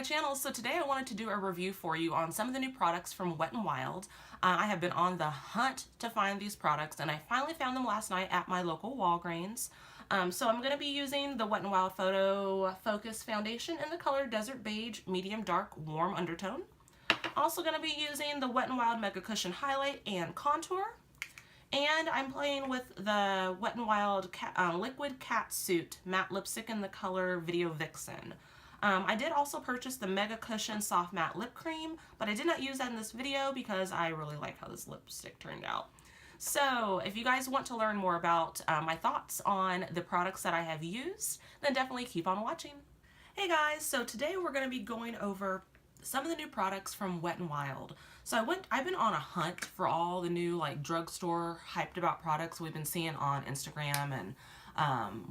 my channel. So today I wanted to do a review for you on some of the new products from Wet n Wild. I have been on the hunt to find these products and I finally found them last night at my local Walgreens. So I'm going to be using the Wet n Wild Photofocus foundation in the color Desert Beige Medium Dark Warm Undertone. Also going to be using the Wet n Wild Mega Cushion Highlight and Contour. And I'm playing with the Wet n Wild Liquid Cat Suit Matte Lipstick in the color Video Vixen. I did also purchase the Mega Cushion Soft Matte Lip Cream, but I did not use that in this video because I really like how this lipstick turned out. So if you guys want to learn more about my thoughts on the products that I have used, then definitely keep on watching. Hey guys, so today we're going to be going over some of the new products from Wet n Wild. So I've been on a hunt for all the new like drugstore hyped about products we've been seeing on Instagram and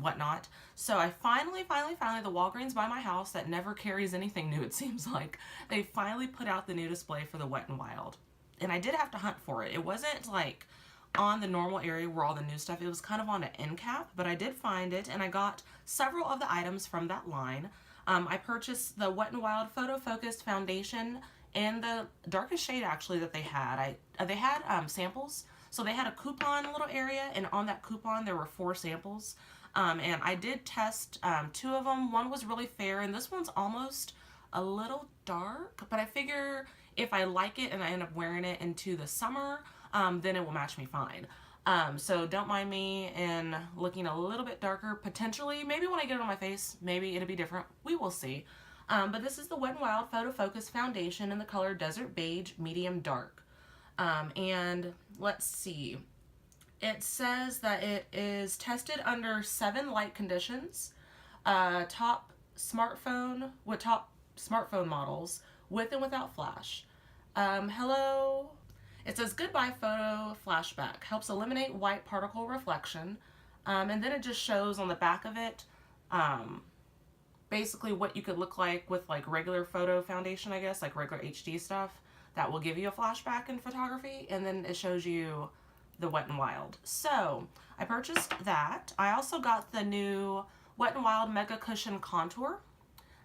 whatnot. So I finally, the Walgreens by my house that never carries anything new, it seems like, they finally put out the new display for the Wet n Wild. And I did have to hunt for it. It wasn't like on the normal area where all the new stuff, it was kind of on an end cap, but I did find it and I got several of the items from that line. I purchased the Wet n Wild Photofocus foundation in the darkest shade actually that they had. They had samples. So they had a coupon little area, and on that coupon there were 4 samples. And I did test 2 of them. One was really fair, and this one's almost a little dark, but I figure if I like it and I end up wearing it into the summer, then it will match me fine. So don't mind me in looking a little bit darker, potentially. Maybe when I get it on my face, maybe it'll be different. We will see. But this is the Wet n Wild Photofocus foundation in the color Desert Beige Medium Dark. And let's see, it says that it is tested under 7 light conditions, top smartphone models with and without flash. Hello, it says goodbye photo flashback, helps eliminate white particle reflection, and then it just shows on the back of it basically what you could look like with like regular photo foundation, I guess, like regular HD stuff. That will give you a flashback in photography, and then it shows you the Wet n Wild. So I purchased that. I also got the new Wet n Wild Mega Cushion Contour,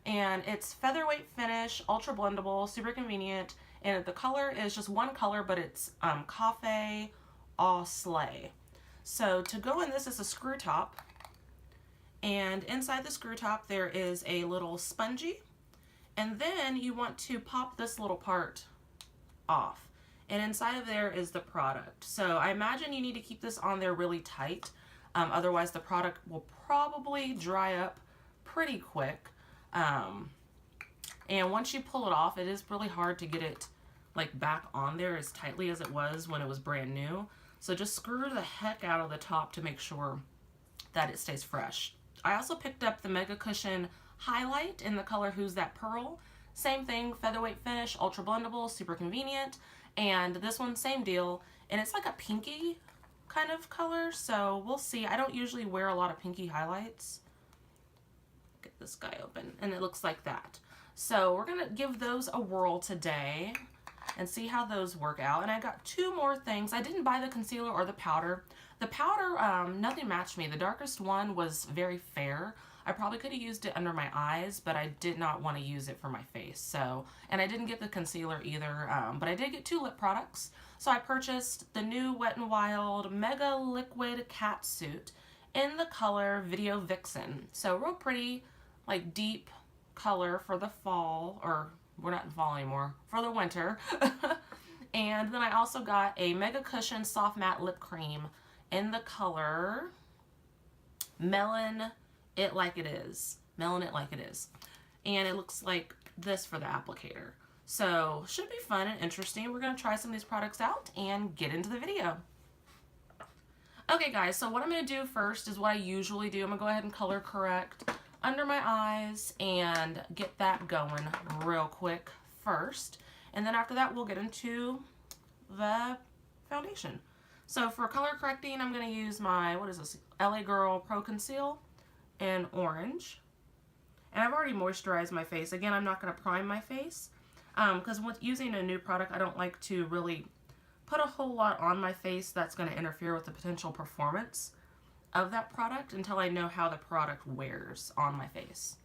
and it's featherweight finish, ultra blendable, super convenient, and the color is just one color, but it's Cafe Au Slay. So to go in this is a screw top, and inside the screw top there is a little spongy, and then you want to pop this little part off, and inside of there is the product. So I imagine you need to keep this on there really tight, otherwise the product will probably dry up pretty quick, and once you pull it off, it is really hard to get it like back on there as tightly as it was when it was brand new. So just screw the heck out of the top to make sure that it stays fresh. I also picked up the Mega Cushion Highlight in the color Who's That Pearl. Same thing, featherweight finish, ultra blendable, super convenient, and this one, same deal, and it's like a pinky kind of color, so we'll see. I don't usually wear a lot of pinky highlights. Get this guy open, and it looks like that. So we're gonna give those a whirl today and see how those work out. And I got 2 more things. I didn't buy the concealer or the powder. The powder, nothing matched me. The darkest one was very fair. I probably could have used it under my eyes, but I did not want to use it for my face. So, and I didn't get the concealer either, but I did get 2 lip products. So I purchased the new Wet n Wild Mega Liquid Cat Suit in the color Video Vixen. So real pretty, like deep color for the fall, or we're not in fall anymore, for the winter. And then I also got a Mega Cushion Soft Matte Lip Cream in the color Melon It Like It Is. Melon It Like It Is. And it looks like this for the applicator. So should be fun and interesting. We're going to try some of these products out and get into the video. Okay guys, so what I'm going to do first is what I usually do. I'm going to go ahead and color correct under my eyes and get that going real quick first. And then after that we'll get into the foundation. So for color correcting, I'm going to use my, what is this, LA Girl Pro Conceal in orange. And I've already moisturized my face. Again, I'm not going to prime my face because with using a new product, I don't like to really put a whole lot on my face that's going to interfere with the potential performance of that product until I know how the product wears on my face.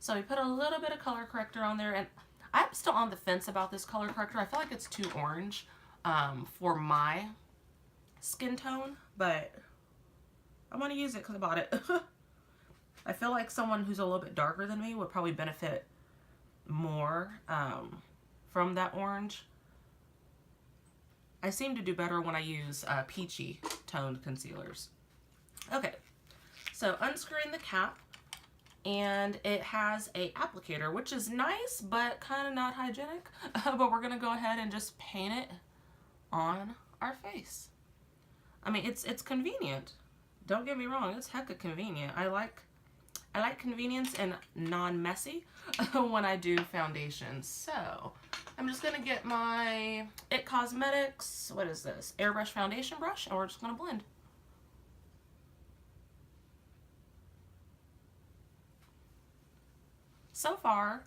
So we put a little bit of color corrector on there, and I'm still on the fence about this color corrector. I feel like it's too orange for my skin tone, but I'm going to use it because I bought it. I feel like someone who's a little bit darker than me would probably benefit more from that orange. I seem to do better when I use peachy toned concealers. Okay, so unscrewing the cap, and it has a applicator, which is nice, but kind of not hygienic. But we're gonna go ahead and just paint it on our face. I mean, it's convenient. Don't get me wrong, it's hecka convenient. I like convenience and non-messy when I do foundations. So I'm just gonna get my It Cosmetics, what is this? Airbrush foundation brush, and we're just gonna blend. So far,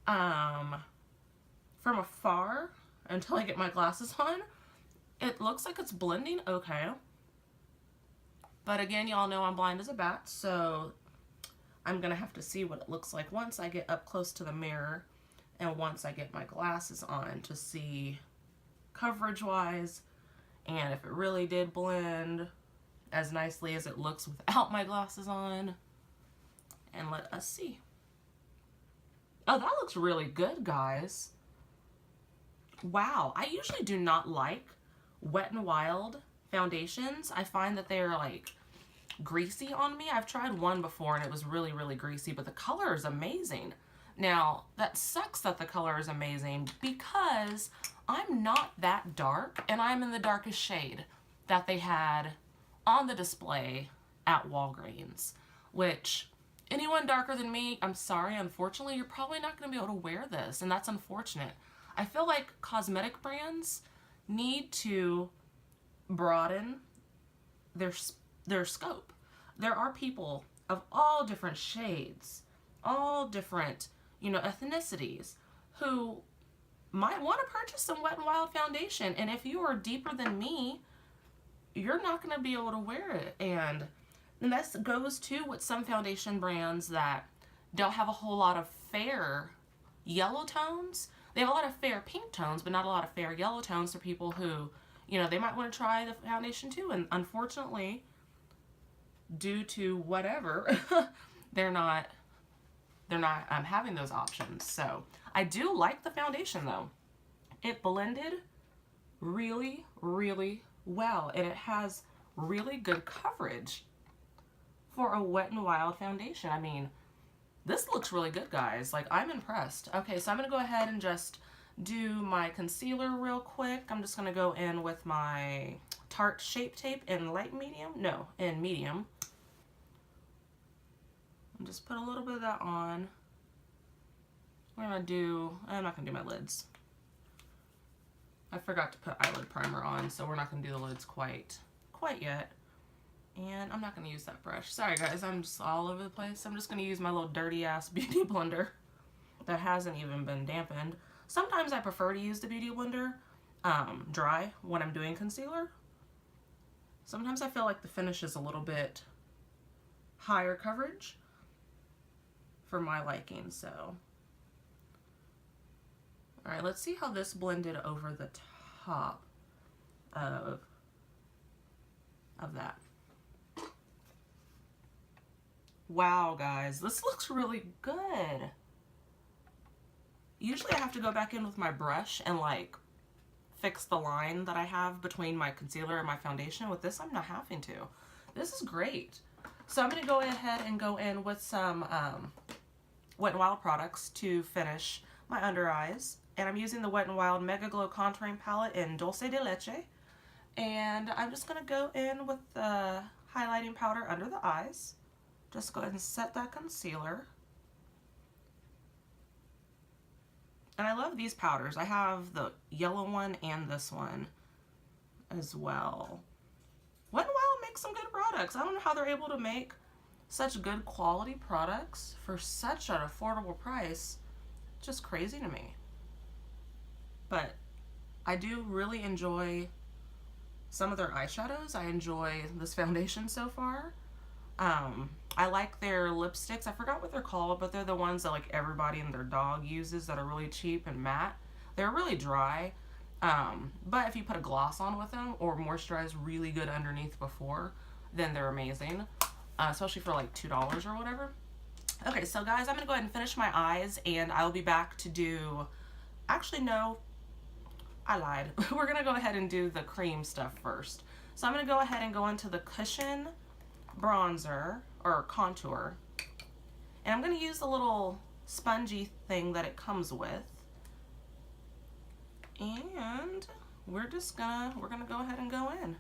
from afar, until I get my glasses on, it looks like it's blending okay. But again, y'all know I'm blind as a bat, so I'm gonna have to see what it looks like once I get up close to the mirror and once I get my glasses on to see coverage-wise and if it really did blend as nicely as it looks without my glasses on. And let us see. Oh, that looks really good, guys. Wow, I usually do not like Wet n Wild foundations. I find that they're like greasy on me. I've tried one before and it was really, really greasy, but the color is amazing. Now, that sucks that the color is amazing because I'm not that dark and I'm in the darkest shade that they had on the display at Walgreens, which anyone darker than me, I'm sorry, unfortunately, you're probably not going to be able to wear this, and that's unfortunate. I feel like cosmetic brands need to broaden their scope. There are people of all different shades, all different, ethnicities who might want to purchase some Wet n Wild foundation, and if you are deeper than me, you're not going to be able to wear it. And this goes to with some foundation brands that don't have a whole lot of fair yellow tones. They have a lot of fair pink tones, but not a lot of fair yellow tones for people who, they might want to try the foundation too. And unfortunately, due to whatever, they're not having those options. So I do like the foundation though. It blended really, really well, and it has really good coverage for a Wet n Wild foundation. I mean, this looks really good, guys. Like, I'm impressed. Okay, so I'm going to go ahead and just do my concealer real quick. I'm just going to go in with my Tarte Shape Tape in light medium. No, in medium. And just put a little bit of that on. I'm not going to do my lids. I forgot to put eyelid primer on, so we're not going to do the lids quite yet. And I'm not going to use that brush. Sorry guys, I'm just all over the place. I'm just going to use my little dirty ass beauty blender that hasn't even been dampened. Sometimes I prefer to use the beauty blender dry when I'm doing concealer. Sometimes I feel like the finish is a little bit higher coverage for my liking, so. Alright, let's see how this blended over the top of that. Wow, guys, this looks really good. Usually I have to go back in with my brush and like fix the line that I have between my concealer and my foundation. With this, I'm not having to. This is great. So I'm going to go ahead and go in with some Wet n Wild products to finish my under eyes. And I'm using the Wet n Wild Mega Glow Contouring Palette in Dulce de Leche. And I'm just going to go in with the highlighting powder under the eyes. Just go ahead and set that concealer. And I love these powders. I have the yellow one and this one as well. Wet n Wild makes some good products. I don't know how they're able to make such good quality products for such an affordable price. Just crazy to me. But I do really enjoy some of their eyeshadows. I enjoy this foundation so far. I like their lipsticks. I forgot what they're called, but they're the ones that like everybody and their dog uses that are really cheap and matte. They're really dry, but if you put a gloss on with them or moisturize really good underneath before, then they're amazing, especially for like $2 or whatever. Okay, so guys, I'm going to go ahead and finish my eyes, and I'll be back to do, actually no, I lied. We're going to go ahead and do the cream stuff first. So I'm going to go ahead and go into the Cushion bronzer or contour, and I'm going to use the little spongy thing that it comes with, and we're gonna go ahead and go in.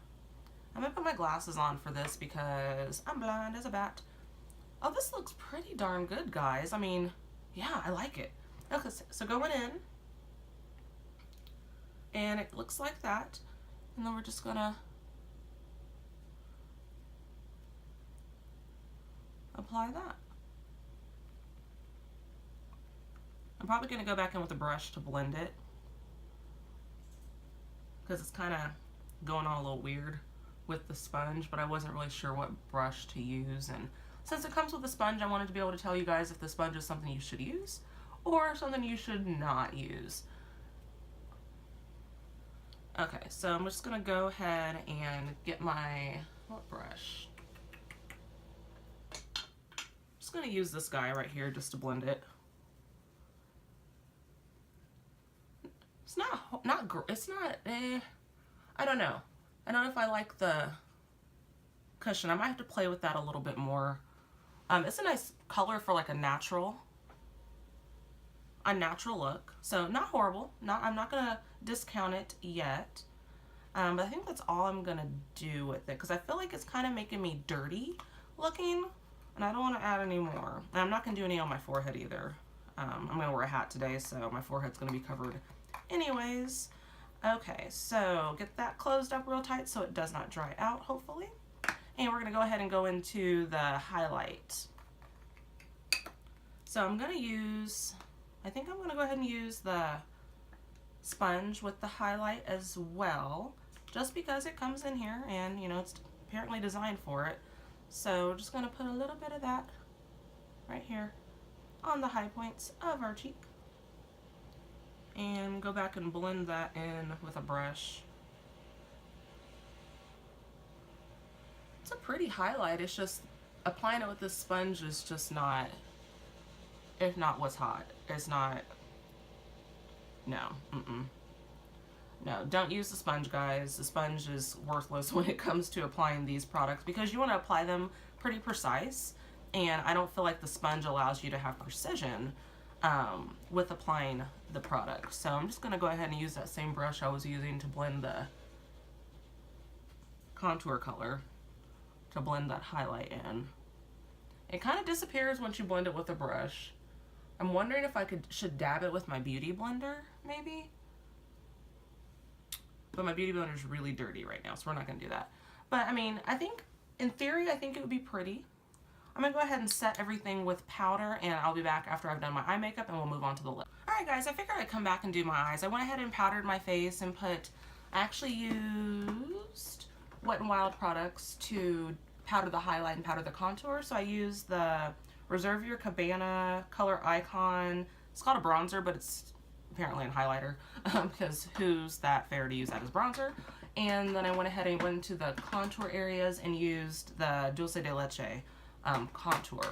I'm gonna put my glasses on for this because I'm blind as a bat. Oh, this looks pretty darn good, guys. I mean, yeah, I like it. Okay, so going in, and it looks like that, and then we're just gonna apply that. I'm probably going to go back in with a brush to blend it because it's kind of going on a little weird with the sponge, but I wasn't really sure what brush to use, and since it comes with a sponge, I wanted to be able to tell you guys if the sponge is something you should use or something you should not use. Okay, so I'm just going to go ahead and get my, what brush? I'm just going to use this guy right here just to blend it. It's not, I don't know. I don't know if I like the cushion. I might have to play with that a little bit more. It's a nice color for like a natural look. So not horrible. I'm not gonna discount it yet. But I think that's all I'm gonna do with it because I feel like it's kind of making me dirty looking, and I don't want to add any more. And I'm not gonna do any on my forehead either. I'm gonna wear a hat today, so my forehead's gonna be covered anyways. Okay, so get that closed up real tight so it does not dry out, hopefully. And we're gonna go ahead and go into the highlight. So I'm gonna use, I think I'm gonna go ahead and use the sponge with the highlight as well, just because it comes in here and you know it's apparently designed for it. So we're just gonna put a little bit of that right here on the high points of our cheek and go back and blend that in with a brush. It's a pretty highlight. It's just applying it with this sponge is just not, if not what's hot. It's not, no, no, don't use the sponge, guys. The sponge is worthless when it comes to applying these products because you want to apply them pretty precise, and I don't feel like the sponge allows you to have precision with applying the product. So I'm just going to go ahead and use that same brush I was using to blend the contour color to blend that highlight in. It kind of disappears once you blend it with a brush. I'm wondering if I should dab it with my beauty blender, maybe? But my beauty blender is really dirty right now, so we're not going to do that. But I mean, I think, in theory, I think it would be pretty. I'm going to go ahead and set everything with powder, and I'll be back after I've done my eye makeup, and we'll move on to the lip. Alright guys, I figured I'd come back and do my eyes. I went ahead and powdered my face and I actually used Wet n Wild products to powder the highlight and powder the contour. So I used the Reserve Your Cabana Color Icon. It's called a bronzer, but it's apparently a highlighter because who's that fair to use that as bronzer? And then I went ahead and went into the contour areas and used the Dulce de Leche contour.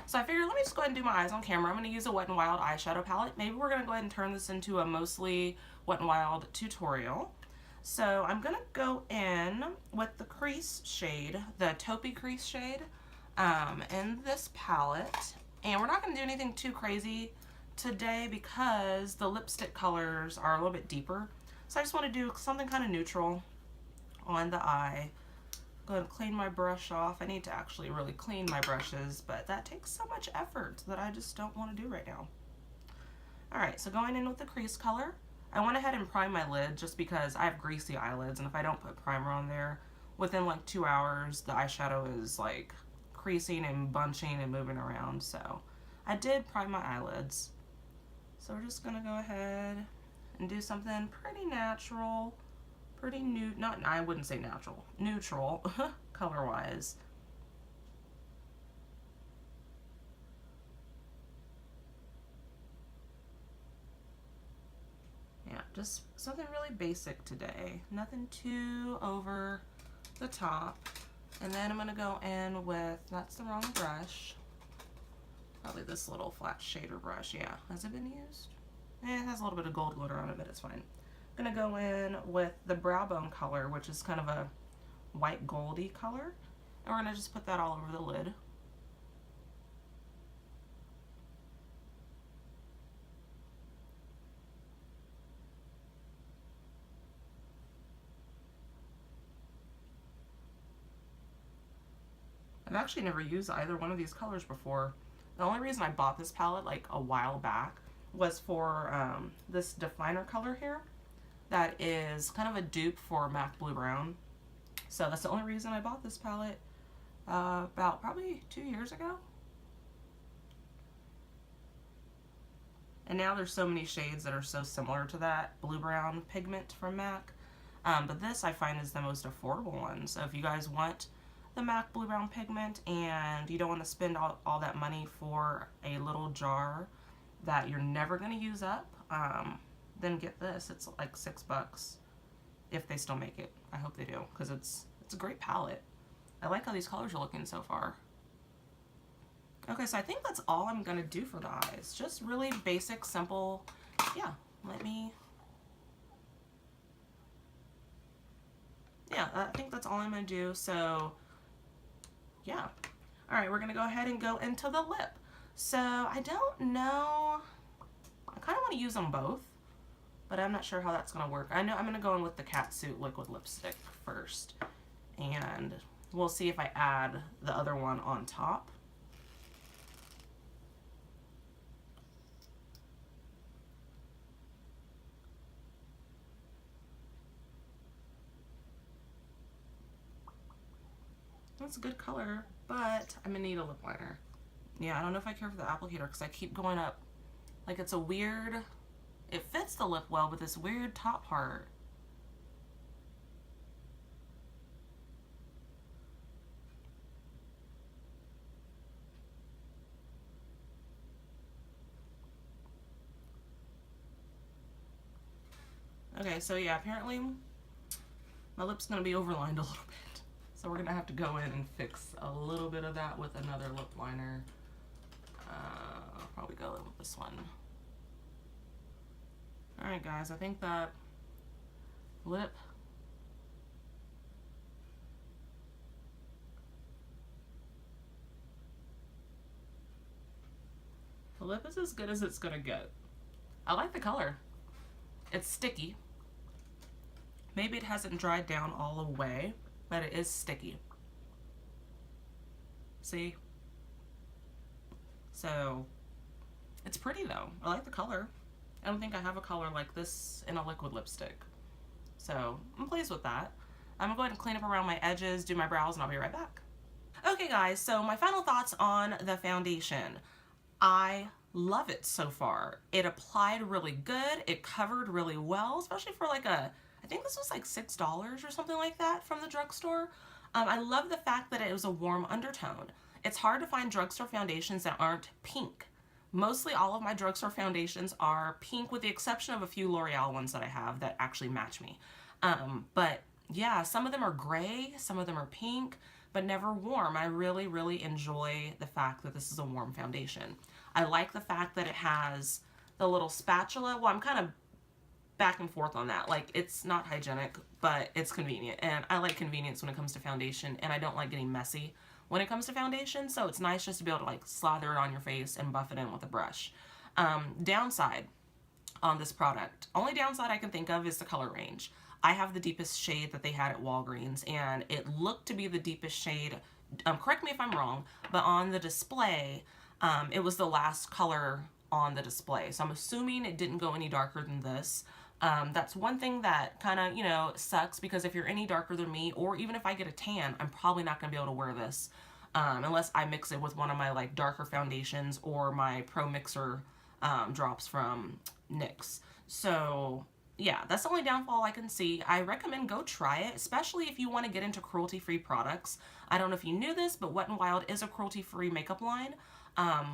So I figured let me just go ahead and do my eyes on camera. I'm going to use a Wet n Wild eyeshadow palette. Maybe we're going to go ahead and turn this into a mostly Wet n Wild tutorial. So I'm going to go in with the crease shade, the taupey crease shade in this palette. And we're not going to do anything too crazy today because the lipstick colors are a little bit deeper. So I just want to do something kind of neutral on the eye. Go ahead and clean my brush off. I need to actually really clean my brushes, but that takes so much effort that I just don't want to do right now. Alright, so going in with the crease color, I went ahead and primed my lid just because I have greasy eyelids, and if I don't put primer on there, within like 2 hours, the eyeshadow is like creasing and bunching and moving around. So I did prime my eyelids. So we're just going to go ahead and do something pretty natural. Pretty I wouldn't say natural, neutral color-wise. just something really basic today. Nothing too over the top. And then I'm gonna go in with, that's the wrong brush. Probably this little flat shader brush, yeah. Has it been used? It has a little bit of gold glitter on it, but it's fine. I'm gonna go in with the brow bone color, which is kind of a white goldy color. And we're gonna just put that all over the lid. I've actually never used either one of these colors before. The only reason I bought this palette like a while back was for this definer color here that is kind of a dupe for MAC Blue Brown. So that's the only reason I bought this palette about probably 2 years ago. And now there's so many shades that are so similar to that blue brown pigment from MAC. But this I find is the most affordable one. So if you guys want the MAC Blue Brown pigment and you don't want to spend all that money for a little jar that you're never going to use up, then get this. It's like $6 if they still make it. I hope they do, because it's a great palette. I like how these colors are looking so far. Okay, so I think that's all I'm going to do for the eyes. Just really basic, simple. Yeah, I think that's all I'm going to do. So, yeah. All right, we're going to go ahead and go into the lip. So, I don't know. I kind of want to use them both, but I'm not sure how that's going to work. I know I'm going to go in with the Catsuit liquid lipstick first, and we'll see if I add the other one on top. That's a good color, but I'm gonna need a lip liner. Yeah, I don't know if I care for the applicator because I keep going up. Like, it's a weird, it fits the lip well, but this weird top part. Okay, so yeah, apparently my lip's gonna be overlined a little bit. So we're gonna have to go in and fix a little bit of that with another lip liner. I'll probably go in with this one. Alright guys, I think that lip is as good as it's gonna get. I like the color. It's sticky. Maybe it hasn't dried down all the way, but it is sticky. See? So, it's pretty though. I like the color. I don't think I have a color like this in a liquid lipstick. So, I'm pleased with that. I'm gonna go ahead and clean up around my edges, do my brows, and I'll be right back. Okay guys, so my final thoughts on the foundation. I love it so far. It applied really good. It covered really well, especially for like I think this was like $6 or something like that from the drugstore. I love the fact that it was a warm undertone. It's hard to find drugstore foundations that aren't pink. Mostly all of my drugstore foundations are pink, with the exception of a few L'Oreal ones that I have that actually match me. But yeah, some of them are gray, some of them are pink, but never warm. I really, really enjoy the fact that this is a warm foundation. I like the fact that it has the little spatula. Well, I'm kind of back and forth on that. Like, it's not hygienic, but it's convenient. And I like convenience when it comes to foundation, and I don't like getting messy when it comes to foundation, so it's nice just to be able to like slather it on your face and buff it in with a brush. Downside on this product, only downside I can think of is the color range. I have the deepest shade that they had at Walgreens, and it looked to be the deepest shade. Correct me if I'm wrong, but on the display, it was the last color on the display. So I'm assuming it didn't go any darker than this. That's one thing that kind of, you know, sucks, because if you're any darker than me, or even if I get a tan, I'm probably not going to be able to wear this unless I mix it with one of my like darker foundations or my Pro Mixer drops from NYX. So yeah, that's the only downfall I can see. I recommend go try it, especially if you want to get into cruelty-free products. I don't know if you knew this, but Wet n Wild is a cruelty-free makeup line.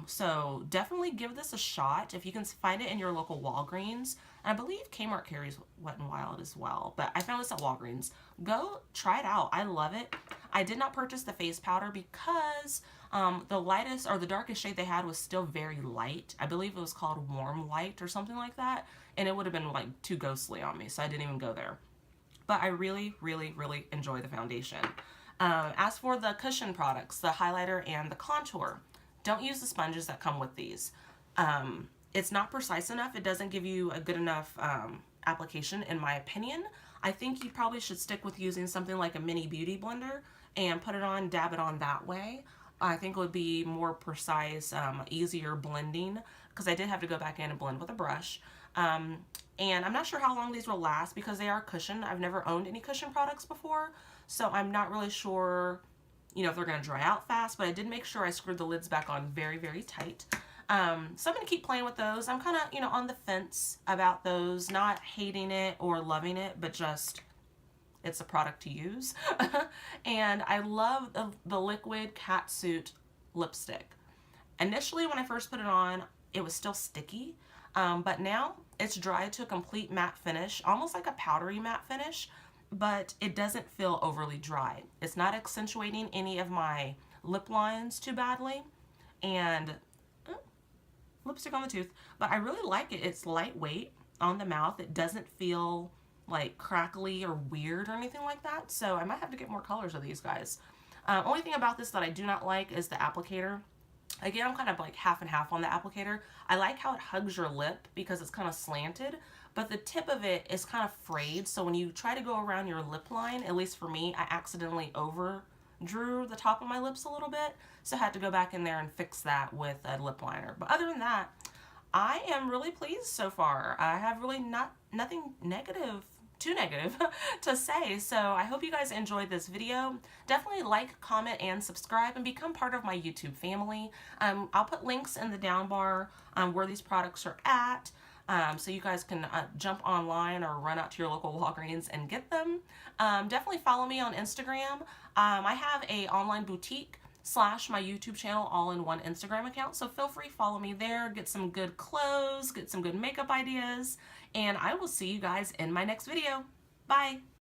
So definitely give this a shot if you can find it in your local Walgreens. And I believe Kmart carries Wet n Wild as well, but I found this at Walgreens. Go try it out. I love it. I did not purchase the face powder because the lightest or the darkest shade they had was still very light. I believe it was called Warm Light or something like that, and it would have been like too ghostly on me, so I didn't even go there. But I really, really, really enjoy the foundation. As for the cushion products, the highlighter and the contour, don't use the sponges that come with these. It's not precise enough. It doesn't give you a good enough application, in my opinion. I think you probably should stick with using something like a mini beauty blender and put it on, dab it on that way. I think it would be more precise, easier blending, because I did have to go back in and blend with a brush. And I'm not sure how long these will last because they are cushion. I've never owned any cushion products before, so I'm not really sure, you know, if they're going to dry out fast, but I did make sure I screwed the lids back on very, very tight. So I'm going to keep playing with those. I'm kind of, you know, on the fence about those, not hating it or loving it, but just it's a product to use. And I love the liquid catsuit lipstick. Initially, when I first put it on, it was still sticky, but now it's dried to a complete matte finish, almost like a powdery matte finish, but it doesn't feel overly dry. It's not accentuating any of my lip lines too badly, and lipstick on the tooth, but I really like it. It's lightweight on the mouth. It doesn't feel like crackly or weird or anything like that, so I might have to get more colors of these guys. Only thing about this that I do not like is the applicator. Again, I'm kind of like half and half on the applicator. I like how it hugs your lip because it's kind of slanted, but the tip of it is kind of frayed, so when you try to go around your lip line, at least for me, I accidentally overdrew the top of my lips a little bit, so I had to go back in there and fix that with a lip liner. But other than that, I am really pleased so far. I have really nothing too negative to say, so I hope you guys enjoyed this video. Definitely like, comment, and subscribe and become part of my YouTube family. I'll put links in the down bar where these products are at, so you guys can jump online or run out to your local Walgreens and get them. Definitely follow me on Instagram. I have a online boutique / my YouTube channel all in one Instagram account, so feel free to follow me there, get some good clothes, get some good makeup ideas, and I will see you guys in my next video. Bye!